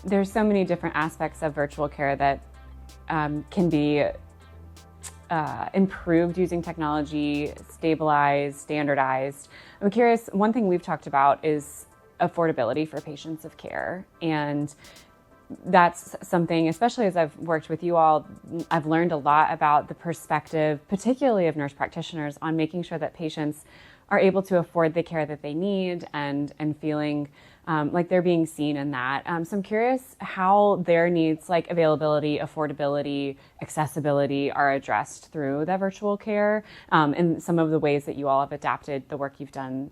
There's so many different aspects of virtual care that can be improved using technology, stabilized, standardized. I'm curious, one thing we've talked about is affordability for patients of care. And that's something, especially as I've worked with you all, I've learned a lot about the perspective, particularly of nurse practitioners, on making sure that patients are able to afford the care that they need and feeling like they're being seen in that. So I'm curious how their needs, like availability, affordability, accessibility, are addressed through the virtual care, and some of the ways that you all have adapted the work you've done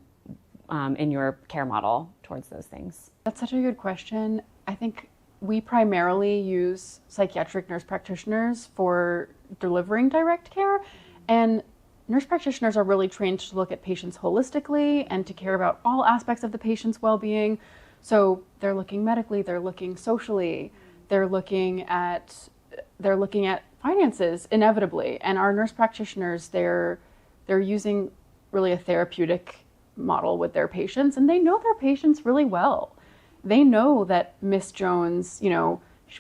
in your care model towards those things. That's such a good question. I think we primarily use psychiatric nurse practitioners for delivering direct care, and nurse practitioners are really trained to look at patients holistically and to care about all aspects of the patient's well-being. So they're looking medically, they're looking socially, they're looking at finances inevitably. And our nurse practitioners, they're using really a therapeutic model with their patients, and they know their patients really well. They know that Miss Jones,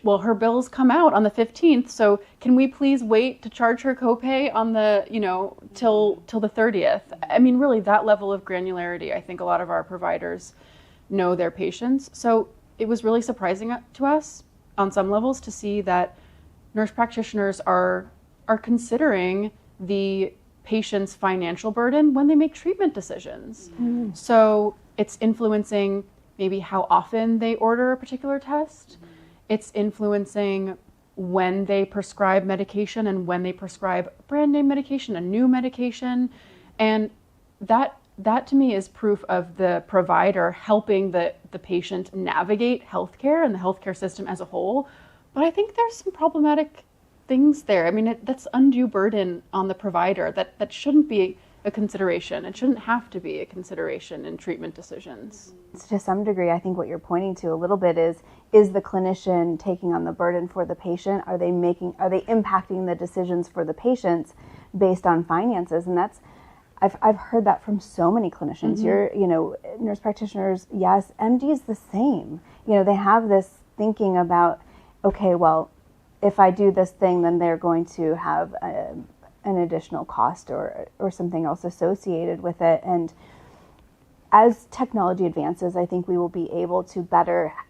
well, her bills come out on the 15th, so can we please wait to charge her copay on the, till the 30th? I mean, really, that level of granularity, I think a lot of our providers know their patients. So it was really surprising to us on some levels to see that nurse practitioners are considering the patient's financial burden when they make treatment decisions. Mm. So it's influencing maybe how often they order a particular test. Mm-hmm. It's influencing when they prescribe medication and when they prescribe brand name medication, a new medication. And that to me is proof of the provider helping the patient navigate healthcare and the healthcare system as a whole. But I think there's some problematic things there. I mean, that's undue burden on the provider that shouldn't be a consideration. It shouldn't have to be a consideration in treatment decisions. To some degree, I think what you're pointing to a little bit is the clinician taking on the burden for the patient? Are they impacting the decisions for the patients based on finances? And I've heard that from so many clinicians. Mm-hmm. Nurse practitioners, yes, MDs the same. They have this thinking about, okay, well, if I do this thing, then they're going to have an additional cost or something else associated with it. And as technology advances, I think we will be able to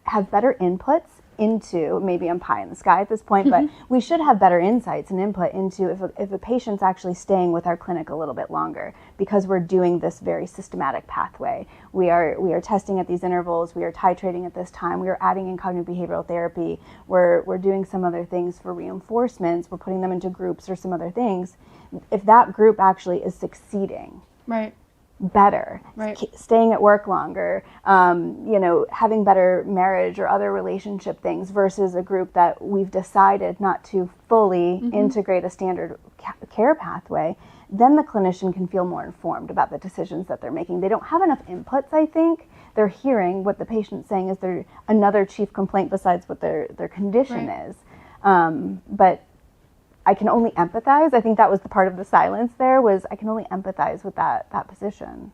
have better inputs into, maybe I'm pie in the sky at this point, but we should have better insights and input into if a patient's actually staying with our clinic a little bit longer, because we're doing this very systematic pathway. We are testing at these intervals, we are titrating at this time, we are adding in cognitive behavioral therapy, we're doing some other things for reinforcements, we're putting them into groups or some other things. If that group actually is succeeding, right, better, right, staying at work longer, having better marriage or other relationship things, versus a group that we've decided not to fully integrate a standard care pathway, then the clinician can feel more informed about the decisions that they're making. They don't have enough inputs, I think. They're hearing what the patient's saying is their another chief complaint besides what their condition is. But I can only empathize. I think that was the part of the silence there, was I can only empathize with that position.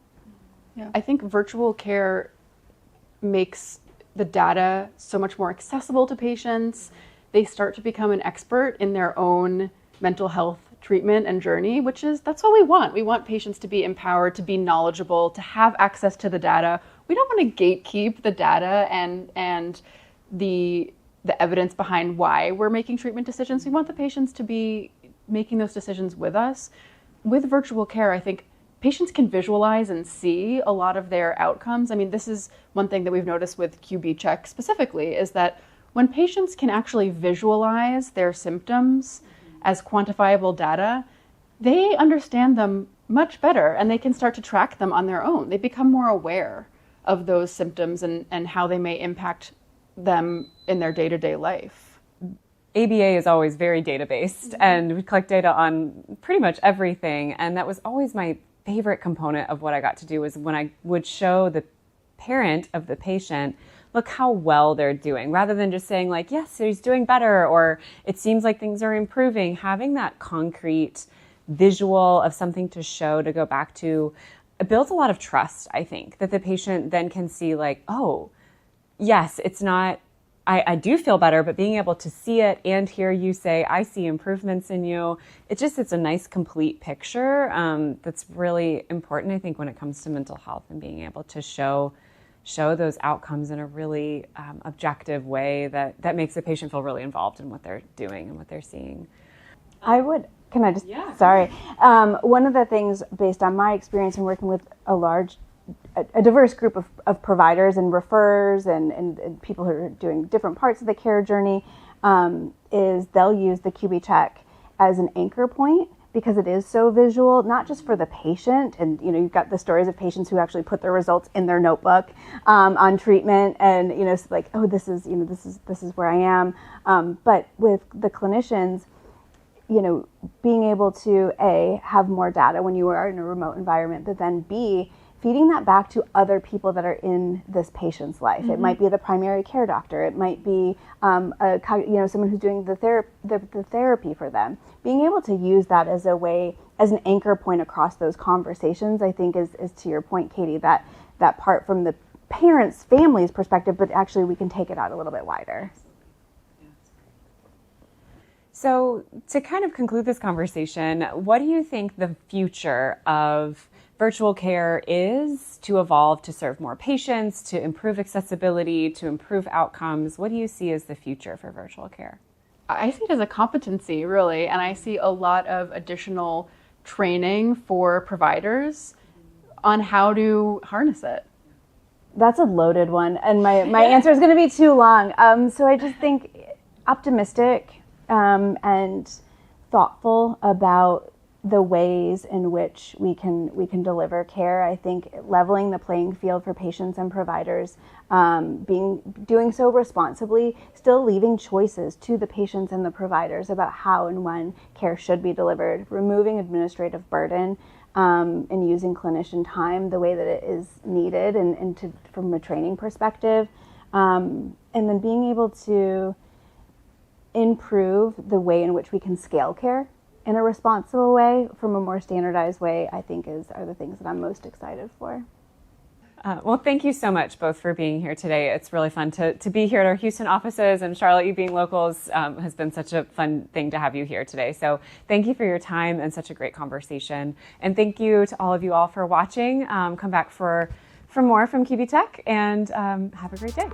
Yeah, I think virtual care makes the data so much more accessible to patients. They start to become an expert in their own mental health treatment and journey, that's what we want. We want patients to be empowered, to be knowledgeable, to have access to the data. We don't want to gatekeep the data and the evidence behind why we're making treatment decisions. We want the patients to be making those decisions with us. With virtual care, I think patients can visualize and see a lot of their outcomes. I mean, this is one thing that we've noticed with QbCheck specifically, is that when patients can actually visualize their symptoms as quantifiable data, they understand them much better and they can start to track them on their own. They become more aware of those symptoms and how they may impact them in their day-to-day life. ABA is always very data-based, and we collect data on pretty much everything. And that was always my favorite component of what I got to do, was when I would show the parent of the patient, look how well they're doing, rather than just saying like, yes, he's doing better, or it seems like things are improving. Having that concrete visual of something to show, to go back to, it builds a lot of trust, I think, that the patient then can see like, oh, yes, it's not I do feel better, but being able to see it and hear you say, I see improvements in you, it's a nice complete picture that's really important, I think, when it comes to mental health and being able to show those outcomes in a really objective way that makes the patient feel really involved in what they're doing and what they're seeing. Can I just, sorry. One of the things based on my experience in working with a diverse group of providers and referrers and people who are doing different parts of the care journey is they'll use the QbCheck as an anchor point because it is so visual, not just for the patient. And, you've got the stories of patients who actually put their results in their notebook on treatment and, it's like, oh, this is where I am. But with the clinicians, being able to A, have more data when you are in a remote environment, but then B, feeding that back to other people that are in this patient's life. Mm-hmm. It might be the primary care doctor. It might be someone who's doing the therapy for them. Being able to use that as an anchor point across those conversations, I think is to your point, Katie, that part from the parents' family's perspective, but actually we can take it out a little bit wider. So to kind of conclude this conversation, what do you think the future of virtual care is to evolve to serve more patients, to improve accessibility, to improve outcomes? What do you see as the future for virtual care? I see it as a competency, really, and I see a lot of additional training for providers on how to harness it. That's a loaded one, and my answer is going to be too long. So I just think optimistic and thoughtful about the ways in which we can deliver care. I think leveling the playing field for patients and providers, doing so responsibly, still leaving choices to the patients and the providers about how and when care should be delivered, removing administrative burden, and using clinician time the way that it is needed and from a training perspective, and then being able to improve the way in which we can scale care in a responsible way from a more standardized way, I think are the things that I'm most excited for. Well, thank you so much both for being here today. It's really fun to be here at our Houston offices, and Charlotte, you being locals, has been such a fun thing to have you here today. So thank you for your time and such a great conversation. And thank you to all of you all for watching. Come back for more from QbCheck, and have a great day.